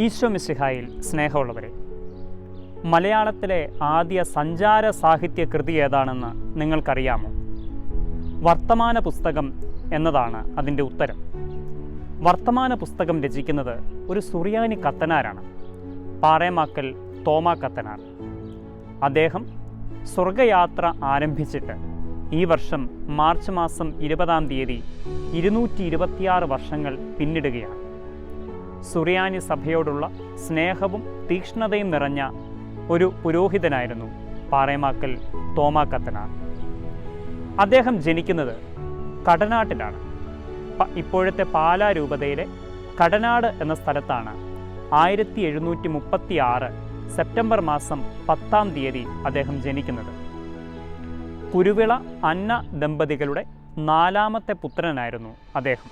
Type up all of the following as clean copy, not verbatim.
ഈശോ മിശിഹായിൽ സ്നേഹമുള്ളവരെ, മലയാളത്തിലെ ആദ്യ സഞ്ചാര സാഹിത്യ കൃതി ഏതാണെന്ന് നിങ്ങൾക്കറിയാമോ? വർത്തമാന പുസ്തകം എന്നതാണ് അതിൻ്റെ ഉത്തരം. വർത്തമാന പുസ്തകം രചിക്കുന്നത് ഒരു സുറിയാനി കത്തനാരാണ്, പാറേമാക്കൽ തോമാ കത്തനാർ. അദ്ദേഹം സ്വർഗയാത്ര ആരംഭിച്ചിട്ട് ഈ വർഷം മാർച്ച് മാസം 20-ാം തീയതി 226 വർഷങ്ങൾ പിന്നിടുകയാണ്. സുറിയാനി സഭയോടുള്ള സ്നേഹവും തീക്ഷ്ണതയും നിറഞ്ഞ ഒരു പുരോഹിതനായിരുന്നു പാറേമാക്കൽ തോമാ കത്തനാർ. അദ്ദേഹം ജനിക്കുന്നത് കടനാട്ടിലാണ്. ഇപ്പോഴത്തെ പാലാ രൂപതയിലെ കടനാട് എന്ന സ്ഥലത്താണ് 1736 സെപ്റ്റംബർ മാസം 10-ാം തീയതി അദ്ദേഹം ജനിക്കുന്നത്. കുരുവിള അന്ന ദമ്പതികളുടെ 4ാമത്തെ പുത്രനായിരുന്നു അദ്ദേഹം.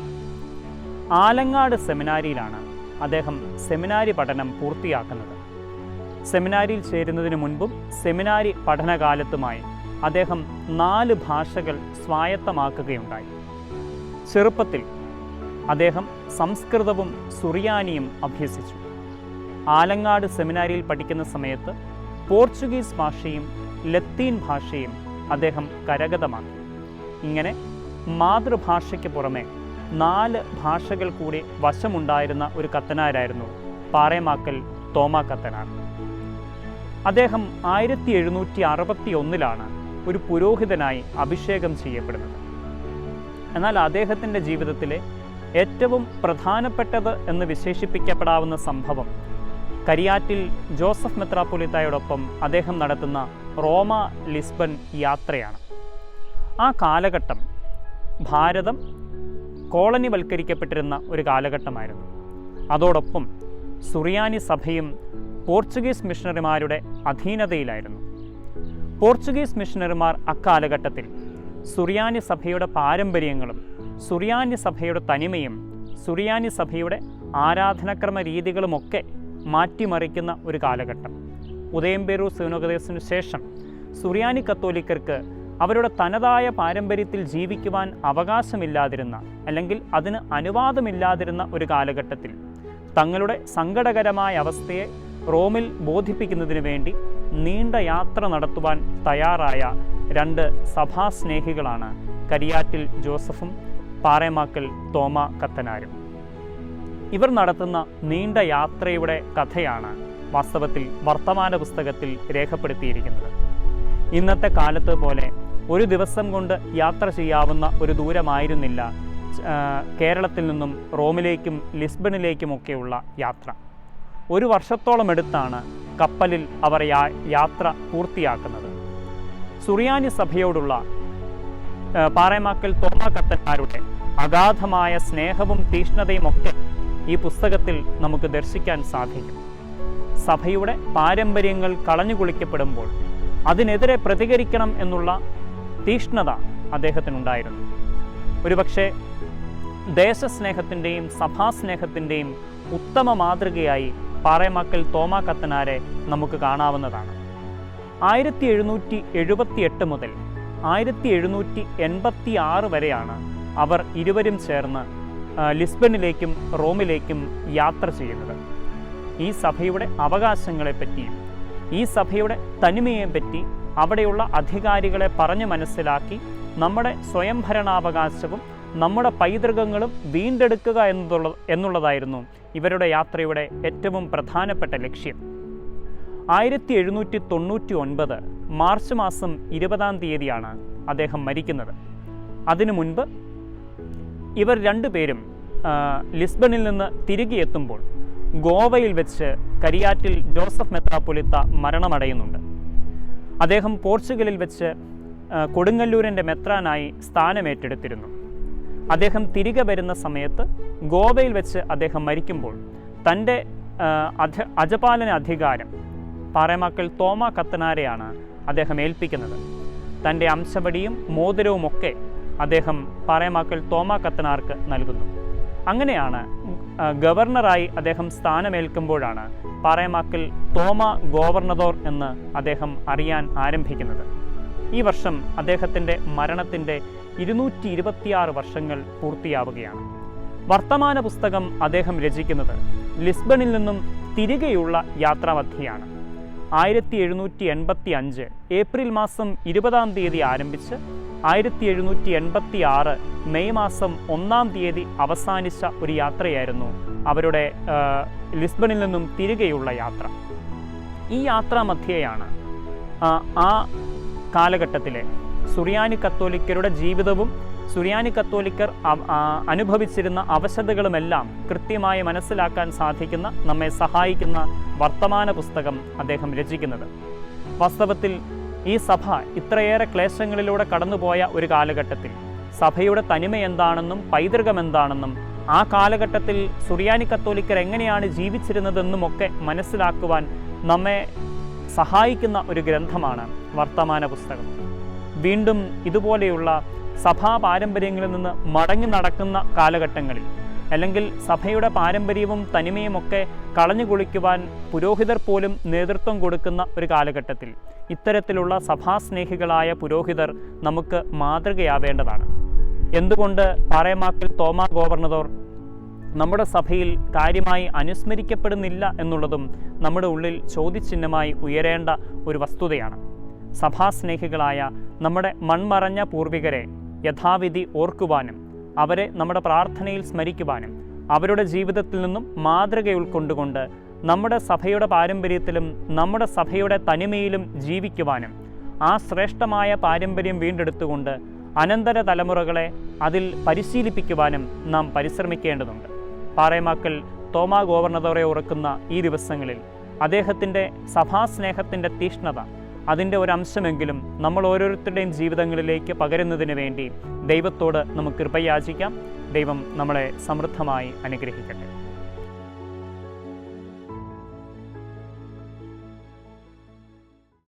ആലങ്ങാട് സെമിനാരിയിലാണ് അദ്ദേഹം സെമിനാരി പഠനം പൂർത്തിയാക്കുന്നത്. സെമിനാരിയിൽ ചേരുന്നതിന് മുൻപും സെമിനാരി പഠനകാലത്തുമായി അദ്ദേഹം 4 ഭാഷകൾ സ്വായത്തമാക്കുകയുണ്ടായി. ചെറുപ്പത്തിൽ അദ്ദേഹം സംസ്കൃതവും സുറിയാനിയും അഭ്യസിച്ചു. ആലങ്ങാട് സെമിനാരിയിൽ പഠിക്കുന്ന സമയത്ത് പോർച്ചുഗീസ് ഭാഷയും ലത്തീൻ ഭാഷയും അദ്ദേഹം കരഗതമാക്കി. ഇങ്ങനെ മാതൃഭാഷയ്ക്ക് പുറമെ 4 ഭാഷകൾ കൂടി വശമുണ്ടായിരുന്ന ഒരു കത്തനാരായിരുന്നു പാറേമാക്കൽ തോമാ കത്തനാർ. അദ്ദേഹം 1761 ഒരു പുരോഹിതനായി അഭിഷേകം ചെയ്യപ്പെടുന്നത്. എന്നാൽ അദ്ദേഹത്തിൻ്റെ ജീവിതത്തിലെ ഏറ്റവും പ്രധാനപ്പെട്ടത് എന്ന് വിശേഷിപ്പിക്കപ്പെടാവുന്ന സംഭവം കരിയാറ്റിൽ ജോസഫ് മെത്രാപ്പൊലീത്തായോടൊപ്പം അദ്ദേഹം നടത്തുന്ന റോമ ലിസ്ബൺ യാത്രയാണ്. ആ കാലഘട്ടം ഭാരതം കോളനിവൽക്കരിക്കപ്പെട്ടിരുന്ന ഒരു കാലഘട്ടമായിരുന്നു. അതോടൊപ്പം സുറിയാനി സഭയും പോർച്ചുഗീസ് മിഷണറിമാരുടെ അധീനതയിലായിരുന്നു. പോർച്ചുഗീസ് മിഷണറിമാർ അക്കാലഘട്ടത്തിൽ സുറിയാനി സഭയുടെ പാരമ്പര്യങ്ങളും സുറിയാനി സഭയുടെ തനിമയും സുറിയാനി സഭയുടെ ആരാധനാക്രമ രീതികളുമൊക്കെ മാറ്റിമറിക്കുന്ന ഒരു കാലഘട്ടം. ഉദയംപേരൂർ സൂനോപദേശത്തിനു ശേഷം സുറിയാനി കത്തോലിക്കർക്ക് അവരുടെ തനതായ പാരമ്പര്യത്തിൽ ജീവിക്കുവാൻ അവകാശമില്ലാതിരുന്ന, അല്ലെങ്കിൽ അതിന് അനുവാദമില്ലാതിരുന്ന ഒരു കാലഘട്ടത്തിൽ തങ്ങളുടെ സങ്കടകരമായ അവസ്ഥയെ റോമിൽ ബോധിപ്പിക്കുന്നതിന് വേണ്ടി നീണ്ട യാത്ര നടത്തുവാൻ തയ്യാറായ 2 സഭാസ്നേഹികളാണ് കരിയാറ്റിൽ ജോസഫും പാറേമാക്കൽ തോമാ കത്തനാരും. ഇവർ നടത്തുന്ന നീണ്ട യാത്രയുടെ കഥയാണ് വാസ്തവത്തിൽ വർത്തമാന പുസ്തകത്തിൽ രേഖപ്പെടുത്തിയിരിക്കുന്നത്. ഇന്നത്തെ കാലത്ത് പോലെ ഒരു ദിവസം കൊണ്ട് യാത്ര ചെയ്യാവുന്ന ഒരു ദൂരമായിരുന്നില്ല കേരളത്തിൽ നിന്നും റോമിലേക്കും ലിസ്ബണിലേക്കുമൊക്കെയുള്ള യാത്ര. 1 വർഷത്തോളം എടുത്താണ് കപ്പലിൽ അവർ യാത്ര പൂർത്തിയാക്കുന്നത്. സുറിയാനി സഭയോടുള്ള പാറേമാക്കൽ തോമാ കത്തനാരുടെ അഗാധമായ സ്നേഹവും തീക്ഷ്ണതയുമൊക്കെ ഈ പുസ്തകത്തിൽ നമുക്ക് ദർശിക്കാൻ സാധിക്കും. സഭയുടെ പാരമ്പര്യങ്ങൾ കളഞ്ഞുകുളിക്കപ്പെടുമ്പോൾ അതിനെതിരെ പ്രതികരിക്കണം എന്നുള്ള തീക്ഷ്ണത അദ്ദേഹത്തിനുണ്ടായിരുന്നു. ഒരുപക്ഷെ ദേശസ്നേഹത്തിൻ്റെയും സഭാസ്നേഹത്തിൻ്റെയും ഉത്തമ മാതൃകയായി പാറേമാക്കൽ തോമാ കത്തനാരെ നമുക്ക് കാണാവുന്നതാണ്. 1778 മുതൽ 1786 വരെയാണ് അവർ ഇരുവരും ചേർന്ന് ലിസ്ബണിലേക്കും റോമിലേക്കും യാത്ര ചെയ്യുന്നത്. ഈ സഭയുടെ അവകാശങ്ങളെപ്പറ്റിയും ഈ സഭയുടെ തനിമയെപ്പറ്റി അവിടെയുള്ള അധികാരികളെ പറഞ്ഞു മനസ്സിലാക്കി നമ്മുടെ സ്വയംഭരണാവകാശവും നമ്മുടെ പൈതൃകങ്ങളും വീണ്ടെടുക്കുക എന്നുള്ളതായിരുന്നു ഇവരുടെ യാത്രയുടെ ഏറ്റവും പ്രധാനപ്പെട്ട ലക്ഷ്യം. 1799 മാർച്ച് മാസം 20-ാം തീയതിയാണ് അദ്ദേഹം മരിക്കുന്നത്. അതിനു മുൻപ് ഇവർ 2 പേരും ലിസ്ബണിൽ നിന്ന് തിരികെ എത്തുമ്പോൾ ഗോവയിൽ വെച്ച് കരിയാറ്റിൽ ജോസഫ് മെത്രാപ്പൊലീത്ത മരണമടയുന്നുണ്ട്. അദ്ദേഹം പോർച്ചുഗലിൽ വെച്ച് കൊടുങ്ങല്ലൂരിൻ്റെ മെത്രാനായി സ്ഥാനമേറ്റെടുത്തിരുന്നു. അദ്ദേഹം തിരികെ വരുന്ന സമയത്ത് ഗോവയിൽ വെച്ച് അദ്ദേഹം മരിക്കുമ്പോൾ തൻ്റെ അജപാലന അധികാരം പാറേമാക്കൽ തോമാ കത്തനാരെയാണ് അദ്ദേഹം ഏൽപ്പിക്കുന്നത്. തൻ്റെ അംശവടിയും മോതിരവുമൊക്കെ അദ്ദേഹം പാറേമാക്കൽ തോമാ കത്തനാർക്ക് നൽകുന്നു. അങ്ങനെയാണ് ഗവർണറായി അദ്ദേഹം സ്ഥാനമേൽക്കുമ്പോഴാണ് പാറേമാക്കൽ തോമാ ഗോവർണദോർ എന്ന് അദ്ദേഹം അറിയാൻ ആരംഭിക്കുന്നത്. ഈ വർഷം അദ്ദേഹത്തിൻ്റെ മരണത്തിൻ്റെ 226 വർഷങ്ങൾ പൂർത്തിയാവുകയാണ്. വർത്തമാന പുസ്തകം അദ്ദേഹം രചിക്കുന്നത് ലിസ്ബണിൽ നിന്നും തിരികെയുള്ള യാത്രാമധ്യയാണ്. 1785 ഏപ്രിൽ മാസം 20 തീയതി ആരംഭിച്ച് 1786 മെയ് മാസം 1 തീയതി അവസാനിച്ച ഒരു യാത്രയായിരുന്നു അവരുടെ ലിസ്ബണിൽ നിന്നും തിരികെയുള്ള യാത്ര. ഈ യാത്രാമധ്യയാണ് ആ കാലഘട്ടത്തിലെ സുറിയാനി കത്തോലിക്കരുടെ ജീവിതവും സുറിയാനി കത്തോലിക്കർ അനുഭവിച്ചിരുന്ന അവശതകളുമെല്ലാം കൃത്യമായി മനസ്സിലാക്കാൻ സാധിക്കുന്ന, നമ്മെ സഹായിക്കുന്ന വർത്തമാന പുസ്തകം അദ്ദേഹം രചിക്കുന്നത്. വാസ്തവത്തിൽ ഈ സഭ ഇത്രയേറെ ക്ലേശങ്ങളിലൂടെ കടന്നുപോയ ഒരു കാലഘട്ടത്തിൽ സഭയുടെ തനിമ എന്താണെന്നും പൈതൃകം എന്താണെന്നും ആ കാലഘട്ടത്തിൽ സുറിയാനി കത്തോലിക്കർ എങ്ങനെയാണ് ജീവിച്ചിരുന്നതെന്നുമൊക്കെ മനസ്സിലാക്കുവാൻ നമ്മെ സഹായിക്കുന്ന ഒരു ഗ്രന്ഥമാണ് വർത്തമാന പുസ്തകം. വീണ്ടും ഇതുപോലെയുള്ള സഭാ പാരമ്പര്യങ്ങളിൽ നിന്ന് മടങ്ങി നടക്കുന്ന കാലഘട്ടങ്ങളിൽ, അല്ലെങ്കിൽ സഭയുടെ പാരമ്പര്യവും തനിമയുമൊക്കെ കളഞ്ഞു കുളിക്കുവാൻ പുരോഹിതർ പോലും നേതൃത്വം കൊടുക്കുന്ന ഒരു കാലഘട്ടത്തിൽ ഇത്തരത്തിലുള്ള സഭാസ്നേഹികളായ പുരോഹിതർ നമുക്ക് മാതൃകയാവേണ്ടതാണ്. എന്തുകൊണ്ട് പാറേമാക്കൽ തോമാ ഗോവർണദോർ നമ്മുടെ സഭയിൽ കാര്യമായി അനുസ്മരിക്കപ്പെടുന്നില്ല എന്നുള്ളതും നമ്മുടെ ഉള്ളിൽ ചോദ്യചിഹ്നമായി ഉയരേണ്ട ഒരു വസ്തുതയാണ്. സഭാസ്നേഹികളായ നമ്മുടെ മൺമറഞ്ഞ പൂർവികരെ യഥാവിധി ഓർക്കുവാനും അവരെ നമ്മുടെ പ്രാർത്ഥനയിൽ സ്മരിക്കുവാനും അവരുടെ ജീവിതത്തിൽ നിന്നും മാതൃക ഉൾക്കൊണ്ടുകൊണ്ട് നമ്മുടെ സഭയുടെ പാരമ്പര്യത്തിലും നമ്മുടെ സഭയുടെ തനിമയിലും ജീവിക്കുവാനും ആ ശ്രേഷ്ഠമായ പാരമ്പര്യം വീണ്ടെടുത്തുകൊണ്ട് അനന്തര തലമുറകളെ അതിൽ പരിശീലിപ്പിക്കുവാനും നാം പരിശ്രമിക്കേണ്ടതുണ്ട്. പാറേമാക്കൽ തോമാ ഗോവർണദോറെ ഓർക്കുന്ന ഈ ദിവസങ്ങളിൽ അദ്ദേഹത്തിൻ്റെ സഭാസ്നേഹത്തിൻ്റെ തീഷ്ണത, അതിൻ്റെ ഒരംശമെങ്കിലും നമ്മൾ ഓരോരുത്തരുടെയും ജീവിതങ്ങളിലേക്ക് പകരുന്നതിന് വേണ്ടി ദൈവത്തോട് നമുക്ക് കൃപയാചിക്കാം. ദൈവം നമ്മളെ സമൃദ്ധമായി അനുഗ്രഹിക്കട്ടെ.